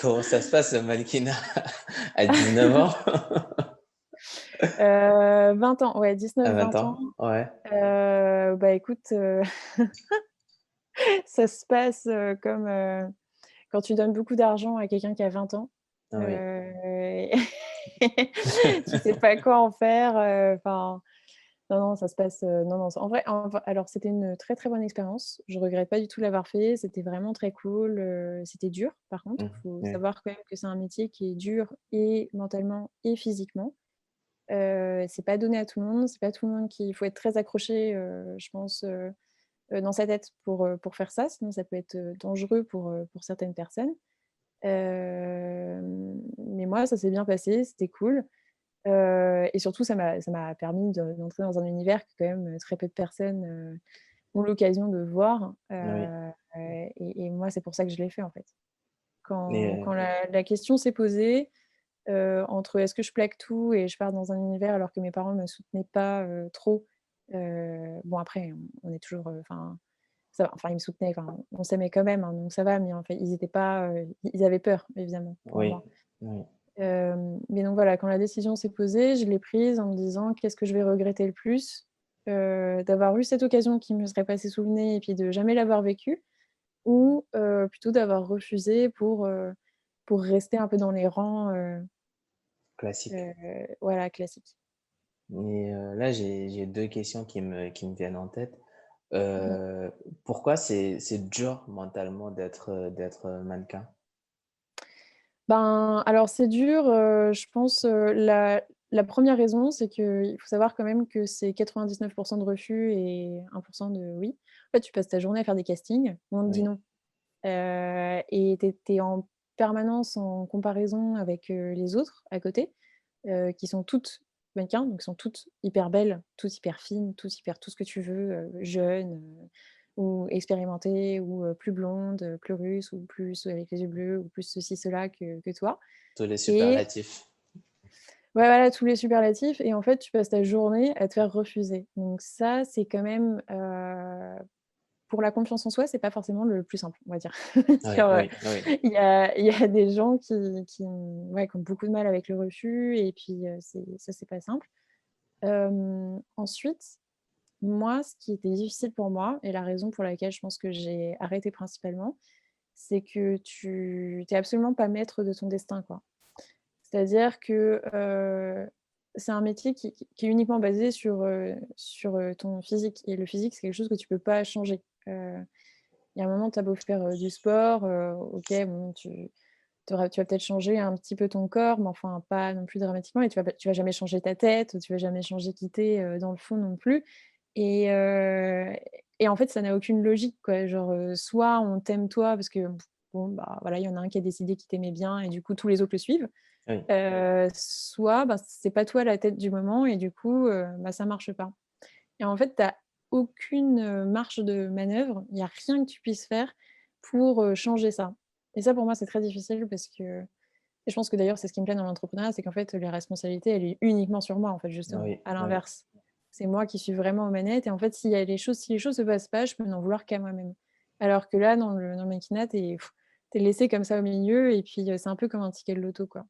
Comment ça se passe le mannequinat à 19 ans? 20 ans, ouais, À 19-20 20 ans. ans? Ouais. Bah, écoute, ça se passe, comme, quand tu donnes beaucoup d'argent à quelqu'un qui a 20 ans, Oui. heu, tu sais pas quoi en faire, enfin, non, non, ça se passe, non, non, en vrai, alors c'était une très, très bonne expérience. Je regrette pas du tout l'avoir fait. C'était vraiment très cool, c'était dur par contre. Mmh. Faut Oui. savoir quand même que c'est un métier qui est dur et mentalement et physiquement. C'est pas donné à tout le monde, c'est pas tout le monde qui il faut être très accroché, je pense, dans sa tête pour faire ça, sinon ça peut être, dangereux pour certaines personnes. Mais moi, ça s'est bien passé, c'était cool, et surtout ça m'a permis d'entrer dans un univers que quand même, très peu de personnes, ont l'occasion de voir, Oui. et moi, c'est pour ça que je l'ai fait, en fait. Et Quand la question s'est posée, entre est-ce que je plaque tout et je pars dans un univers alors que mes parents me soutenaient pas, trop, bon après on est toujours, enfin ça va, enfin ils me soutenaient, enfin on s'aimait quand même, hein, donc ça va, mais en fait ils étaient pas, ils avaient peur évidemment pour oui, moi. oui. Mais donc voilà, quand la décision s'est posée, je l'ai prise en me disant: «Qu'est-ce que je vais regretter le plus?» D'avoir eu cette occasion qui me serait passée sous le nez et puis de jamais l'avoir vécue, ou plutôt d'avoir refusé pour rester un peu dans les rangs, Classique. voilà, classiques. Et là, j'ai 2 questions qui me viennent en tête. Mmh. Heu, Pourquoi c'est dur mentalement d'être mannequin? Ben, alors c'est dur, je pense, la 1re raison, c'est qu'il faut savoir quand même que c'est 99 de refus et 1 de oui. En fait, tu passes ta journée à faire des castings où on te dit Oui, non, et tu es en permanence en comparaison avec, les autres à côté, qui sont toutes mannequins, donc sont toutes hyper belles, toutes hyper fines, toutes hyper tout ce que tu veux, jeunes, ou expérimentées, ou plus blondes, plus russes, ou plus avec les yeux bleus, ou plus ceci, cela que toi, tous les et superlatifs. ouais, voilà, tous les superlatifs, et en fait, tu passes ta journée à te faire refuser. Donc ça, c'est quand même, pour la confiance en soi, c'est pas forcément le plus simple, on va dire. Oui, Sur, oui, oui. il y a des gens ouais, qui ont beaucoup de mal avec le refus, et puis, c'est pas simple. Ensuite, moi, ce qui était difficile pour moi, et la raison pour laquelle je pense que j'ai arrêté principalement, c'est que tu es absolument pas maître de ton destin, quoi. C'est-à-dire que, c'est un métier qui est uniquement basé sur ton physique, et le physique, c'est quelque chose que tu peux pas changer. Il y a un moment, tu as beau faire, du sport, OK, bon, tu vas peut-être changer un petit peu ton corps, mais enfin pas non plus dramatiquement, et tu vas jamais changer ta tête, tu vas jamais changer qui tu es, dans le fond non plus, et en fait, ça n'a aucune logique, quoi. Genre, soit on t'aime toi parce que, bon, bah, voilà, il y en a un qui a décidé qu'il t'aimait bien et du coup tous les autres le suivent, Oui, soit, bah, c'est pas toi la tête du moment et du coup, bah, ça marche pas. Et en fait, tu as aucune, marge de manœuvre. Il y a rien que tu puisses faire pour, changer ça. Et ça, pour moi, c'est très difficile parce que, et je pense que d'ailleurs, c'est ce qui me plaît dans l'entrepreneuriat, c'est qu'en fait, les responsabilités, elle est uniquement sur moi, en fait, justement, oui, à oui. l'inverse. C'est moi qui suis vraiment aux manettes, et en fait, si les choses se passent pas, je peux n'en vouloir qu'à moi-même. Alors que là, dans le mannequinat, tu es laissé comme ça au milieu, et puis, c'est un peu comme un ticket de loto, quoi.